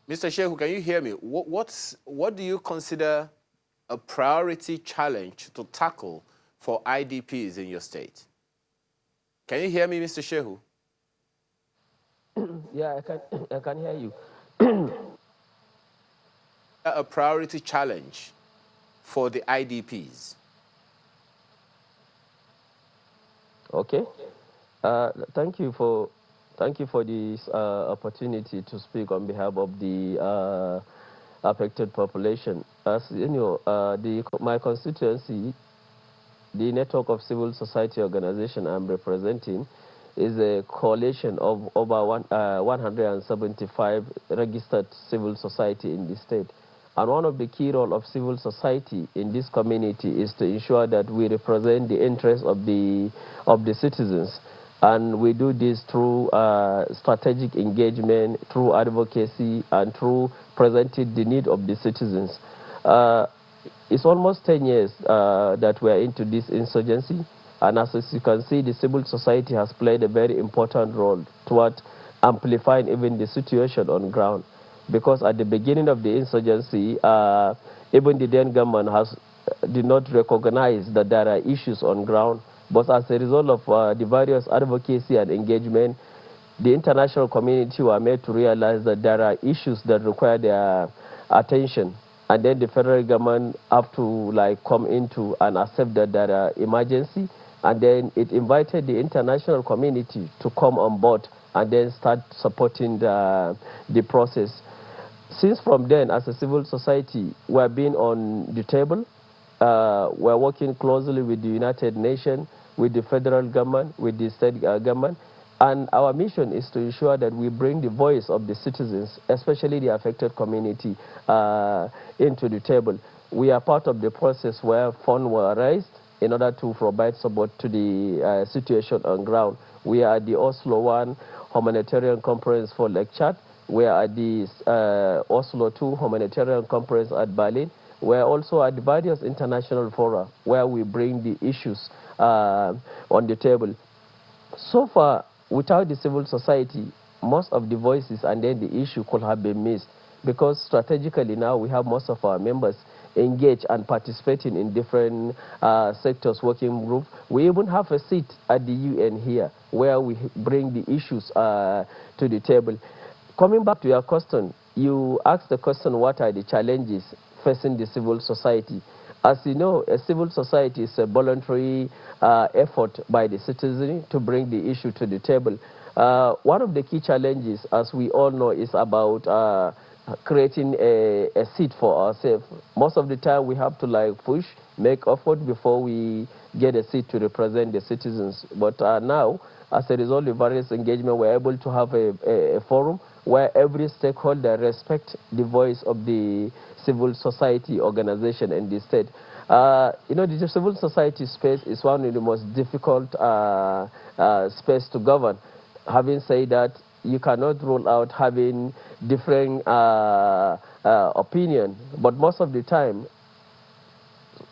Mr. Shehu, can you hear me? What do you consider a priority challenge to tackle for IDPs in your state? Can you hear me, Mr. Shehu? Yeah, I can hear you. A priority challenge for the IDPs. Okay. Thank you for this opportunity to speak on behalf of the affected population. As you know, my constituency, the network of civil society organization I'm representing, is a coalition of over 175 registered civil society in the state. And one of the key role of civil society in this community is to ensure that we represent the interests of the citizens. And we do this through strategic engagement, through advocacy, and through presenting the need of the citizens. Uh, it's almost 10 years that we are into this insurgency. And as you can see, the civil society has played a very important role toward amplifying even the situation on ground. Because at the beginning of the insurgency, even the then government did not recognize that there are issues on ground. But as a result of the various advocacy and engagement, the international community were made to realize that there are issues that require their attention, and then the federal government have to like come into and accept that there are emergency, and then it invited the international community to come on board and then start supporting the process. Since from then, as a civil society, we're being on the table. We're working closely with the United Nations, with the federal government, with the state government. And our mission is to ensure that we bring the voice of the citizens, especially the affected community, into the table. We are part of the process where funds were raised in order to provide support to the situation on ground. We are at the Oslo One Humanitarian Conference for Lake Chad. We are at the Oslo Two Humanitarian Conference at Berlin. We are also at the various international fora where we bring the issues on the table. So far, without the civil society, most of the voices and then the issue could have been missed, because strategically now we have most of our members engaged and participating in different sectors working group. We even have a seat at the UN here where we bring the issues to the table. Coming back to your question, you asked the question, what are the challenges facing the civil society? As you know, a civil society is a voluntary effort by the citizen to bring the issue to the table. One of the key challenges, as we all know, is about creating a seat for ourselves. Most of the time, we have to like push, make effort before we get a seat to represent the citizens. But now, as a result of various engagement, we're able to have a forum where every stakeholder respect the voice of the civil society organization in the state. You know, the civil society space is one of the most difficult space to govern. Having said that, you cannot rule out having different opinion, but most of the time,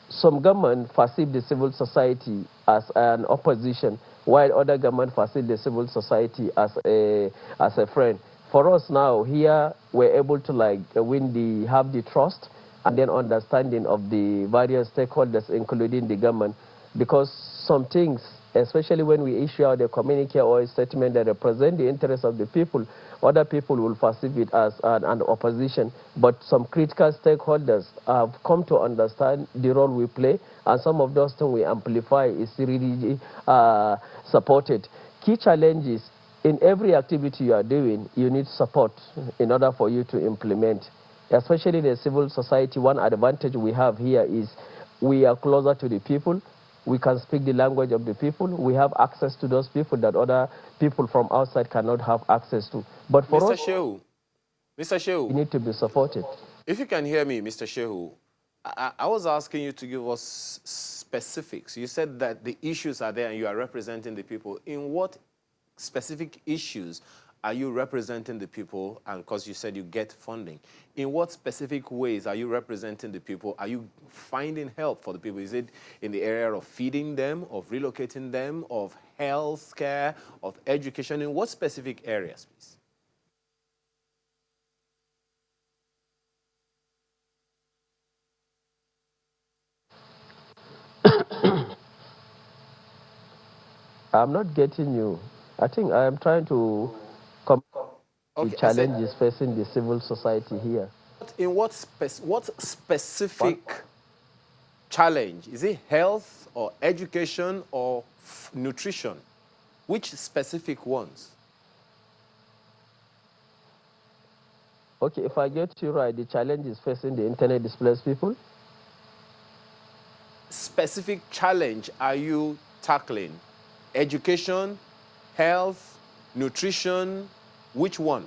some government perceive the civil society as an opposition, while other government perceive the civil society as a friend. For us now here, we're able to like have the trust and then understanding of the various stakeholders, including the government, because some things, especially when we issue out a communique or a statement that represent the interests of the people, other people will perceive it as an opposition. But some critical stakeholders have come to understand the role we play, and some of those things we amplify is really supported. Key challenges in every activity you are doing, you need support in order for you to implement. Especially the civil society, one advantage we have here is we are closer to the people. We can speak the language of the people. We have access to those people that other people from outside cannot have access to. But for Mr. us, Shehu, Mr. we Shehu, need to be supported. if you can hear me, Mr. Shehu, I was asking you to give us specifics. You said that the issues are there and you are representing the people. In what specific issues are you representing the people? And because you said you get funding, in what specific ways are you representing the people? Are you finding help for the people? Is it in the area of feeding them, of relocating them, of health care, of education? In what specific areas, please? I'm not getting you. I think I am trying to the Okay, I said, challenges facing the civil society here. in what specific challenge? Is it health or education or nutrition? Which specific ones? Okay, if I get you right, the challenge is facing the internet displaced people. Specific challenge are you tackling? Education, health, nutrition, which one?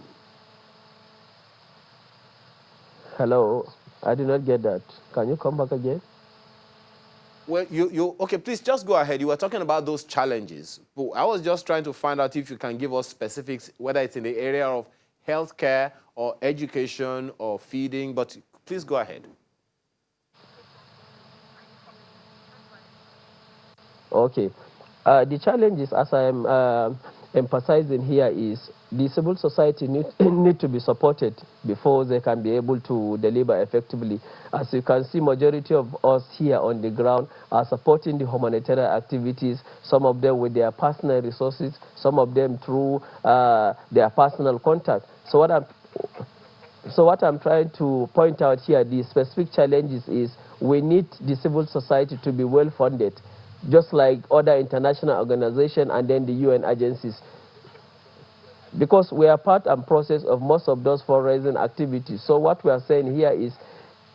Hello, I did not get that. Can you come back again? Well, okay, please just go ahead. You were talking about those challenges. But I was just trying to find out if you can give us specifics, whether it's in the area of healthcare or education or feeding, but please go ahead. Okay. The challenges, as I am emphasizing here, is the civil society need to be supported before they can be able to deliver effectively. As you can see, majority of us here on the ground are supporting the humanitarian activities, some of them with their personal resources, some of them through their personal contact. So what I'm trying to point out here, the specific challenges is we need the civil society to be well funded, just like other international organizations and then the UN agencies. Because we are part and process of most of those fundraising activities. So what we are saying here is,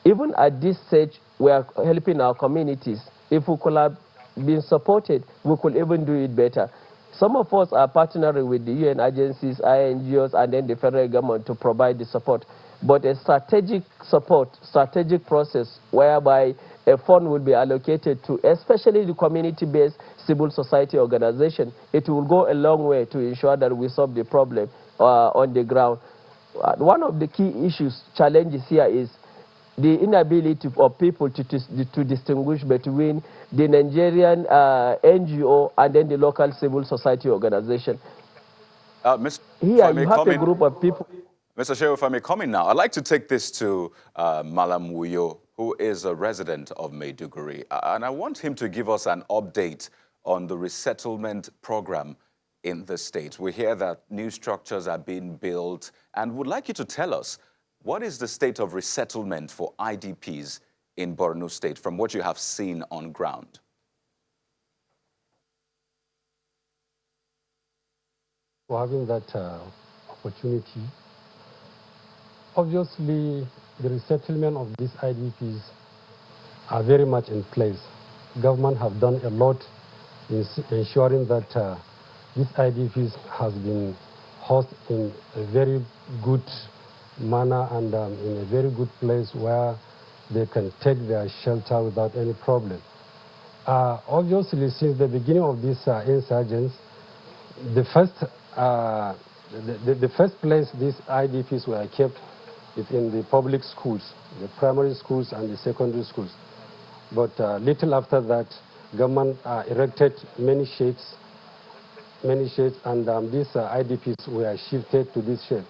even at this stage, we are helping our communities. If we could have been supported, we could even do it better. Some of us are partnering with the UN agencies, INGOs, and then the federal government to provide the support. But a strategic support, strategic process whereby a fund will be allocated to especially the community-based civil society organization, it will go a long way to ensure that we solve the problem on the ground. One of the key issues, challenges here is the inability of people to distinguish between the Nigerian NGO and then the local civil society organization. Mr. Here you have a group of people. Mr. Shehu, if I may come in now, I'd like to take this to Malam Wuyo, who is a resident of Maiduguri. And I want him to give us an update on the resettlement program in the state. We hear that new structures are being built, and would like you to tell us, what is the state of resettlement for IDPs in Borno State from what you have seen on ground? For having that opportunity. Obviously, the resettlement of these IDPs are very much in place. Government have done a lot in ensuring that these IDPs has been hosted in a very good manner and in a very good place where they can take their shelter without any problem. Obviously, since the beginning of these insurgents, the first place these IDPs were kept is in the public schools, the primary schools and the secondary schools. But little after that, government erected many sheds, and these IDPs were shifted to this shed.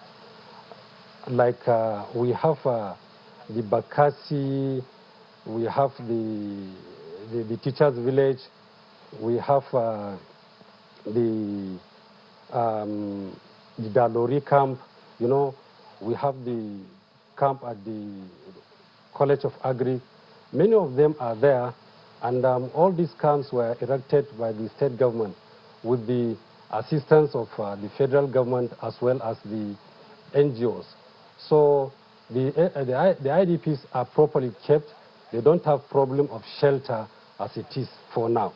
Like we have the Bakassi, we have the teachers' village, we have the Dalori camp, you know, we have the camp at the College of Agri. Many of them are there, and all these camps were erected by the state government with the assistance of the federal government as well as the NGOs. So the IDPs are properly kept. They don't have problem of shelter as it is for now.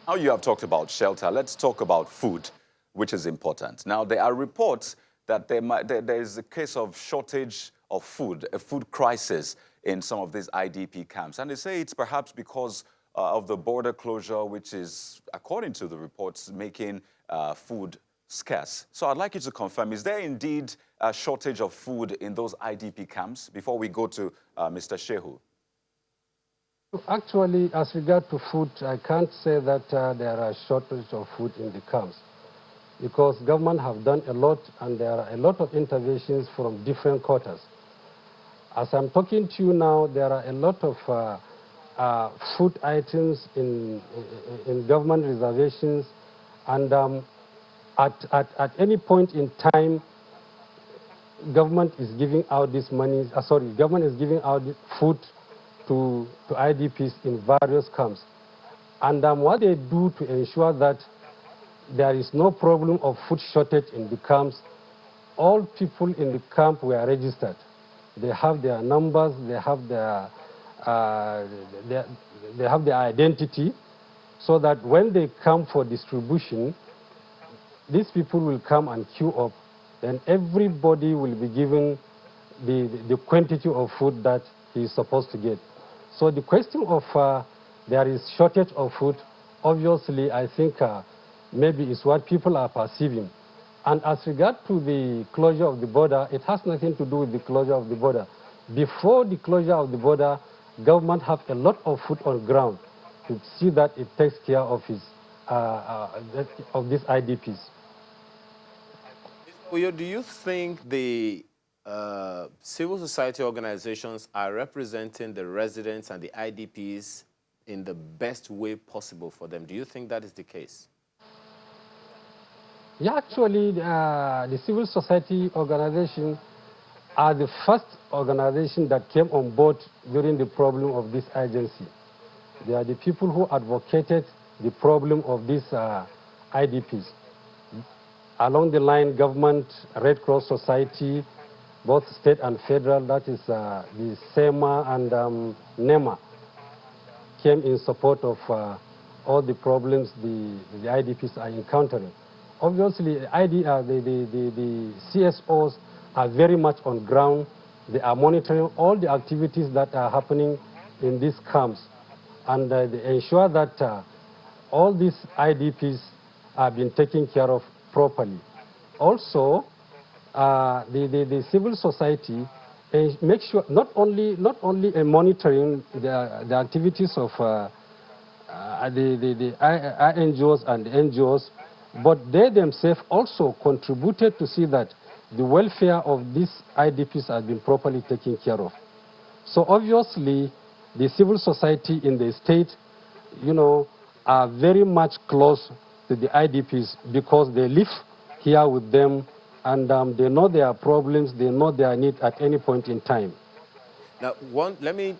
Now you have talked about shelter. Let's talk about food, which is important. Now, there are reports that there is a case of shortage of food, a food crisis in some of these IDP camps. And they say it's perhaps because of the border closure, which is, according to the reports, making food scarce. So I'd like you to confirm, is there indeed a shortage of food in those IDP camps before we go to Mr. Shehu? Actually, as regard to food, I can't say that there are shortage of food in the camps, because government have done a lot and there are a lot of interventions from different quarters. As I'm talking to you now, there are a lot of food items in government reservations, and at any point in time, government is giving out this money. Government is giving out food to IDPs in various camps, and what they do to ensure that there is no problem of food shortage in the camps. All people in the camp were registered. They have their numbers. They have their identity, so that when they come for distribution, these people will come and queue up. Then everybody will be given the quantity of food that he is supposed to get. So the question of there is shortage of food, obviously, I think maybe is what people are perceiving. And as regard to the closure of the border, it has nothing to do with the closure of the border. Before the closure of the border, government have a lot of food on ground to see that it takes care of these IDPs. Do you think the civil society organizations are representing the residents and the IDPs in the best way possible for them? Do you think that is the case? Yeah, actually, the civil society organization are the first organization that came on board during the problem of this agency. They are the people who advocated the problem of these IDPs. Along the line, government, Red Cross Society, both state and federal, that is the SEMA and NEMA, came in support of all the problems the IDPs are encountering. Obviously, the CSOs are very much on ground. They are monitoring all the activities that are happening in these camps, and they ensure that all these IDPs are being taken care of properly. Also, the civil society makes sure not only monitoring the activities of the NGOs and the NGOs, but they themselves also contributed to see that the welfare of these IDPs has been properly taken care of. So obviously, the civil society in the state, are very much close to the IDPs because they live here with them, and they know their problems, they know their need at any point in time. Now, let me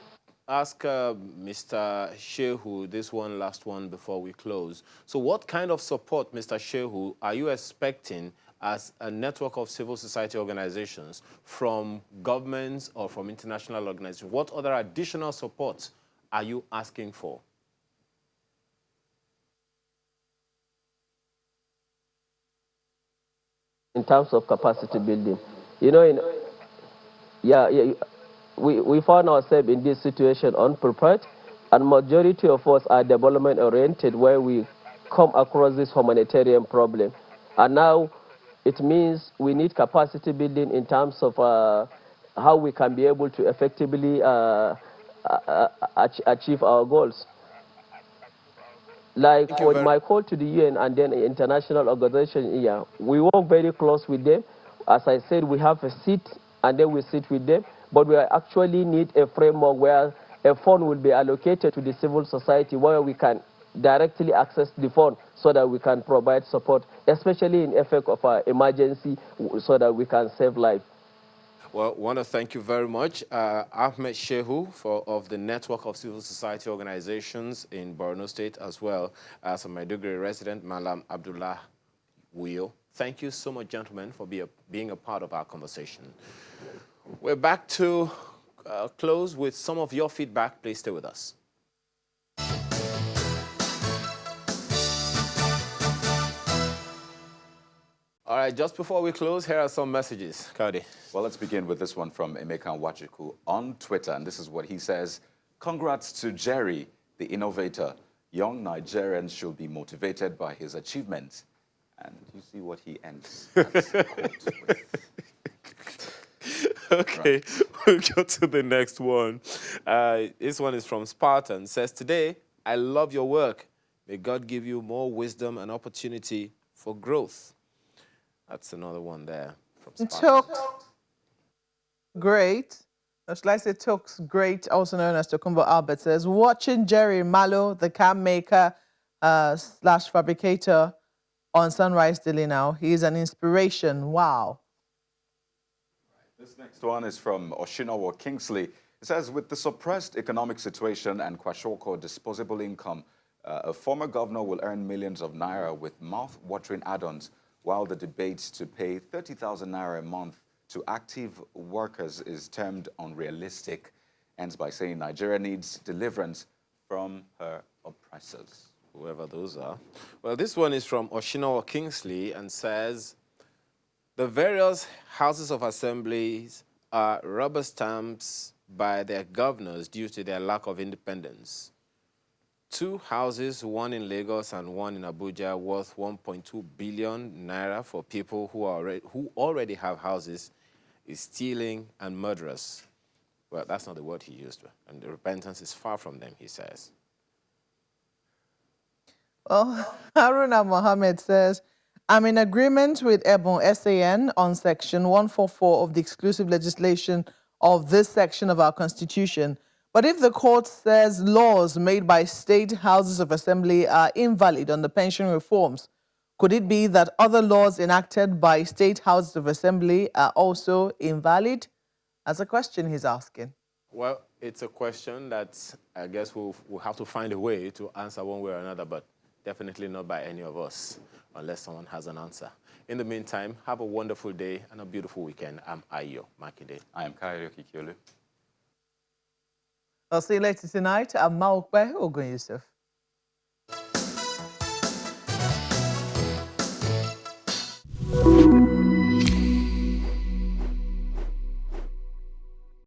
ask Mr. Shehu this one last one before we close. So what kind of support, Mr. Shehu, are you expecting as a network of civil society organizations from governments or from international organizations? What other additional support are you asking for? In terms of capacity building, we found ourselves in this situation unprepared, and majority of us are development oriented, where we come across this humanitarian problem, and now it means we need capacity building in terms of how we can be able to effectively achieve our goals. Like for my call to the UN and then international organization here, we work very close with them. As I said, we have a seat and then we sit with them, but we actually need a framework where a fund will be allocated to the civil society where we can directly access the fund so that we can provide support, especially in effect of an emergency, so that we can save lives. Well, I want to thank you very much, Ahmed Shehu of the Network of Civil Society Organizations in Borno State, as well as a Maiduguri resident, Malam Abdullah Wuyo. Thank you so much, gentlemen, for being a part of our conversation. We're back to close with some of your feedback. Please stay with us. All right, just before we close, here are some messages. Cody. Well, let's begin with this one from Emeka Wachuku on Twitter, and this is what he says. Congrats to Jerry, the innovator. Young Nigerians should be motivated by his achievements. And you see what he ends that quote with. Okay, right. We'll go to the next one. This one is from Spartan. Says, today, I love your work. May God give you more wisdom and opportunity for growth. That's another one there from Spartan. Great. Shall I say Tok's Great, also known as Tokumbo Albert, says, watching Jerry Malo, the cam maker slash fabricator on Sunrise Daily now. He is an inspiration. Wow. This next one is from Oshinowo Kingsley. It says, with the suppressed economic situation and Kwashoko disposable income, a former governor will earn millions of naira with mouth-watering add-ons, while the debate to pay 30,000 naira a month to active workers is termed unrealistic, ends by saying Nigeria needs deliverance from her oppressors. Whoever those are. Well, this one is from Oshinowo Kingsley and says, the various houses of assemblies are rubber stamps by their governors due to their lack of independence. 2 houses, one in Lagos and one in Abuja, worth 1.2 billion naira for people who already have houses, is stealing and murderous. Well, that's not the word he used, and the repentance is far from them, he says. Well, Haruna Mohammed says, I'm in agreement with Ebon SAN on Section 144 of the exclusive legislation of this section of our Constitution. But if the court says laws made by state houses of assembly are invalid on the pension reforms, could it be that other laws enacted by state houses of assembly are also invalid? That's a question he's asking. Well, it's a question that I guess we'll have to find a way to answer one way or another, but definitely not by any of us, unless someone has an answer. In the meantime, have a wonderful day and a beautiful weekend. I'm Ayo Makinde. I am Karayoki Kiolu. I'll see you later tonight. I'm Maukwe Ogun Yusuf.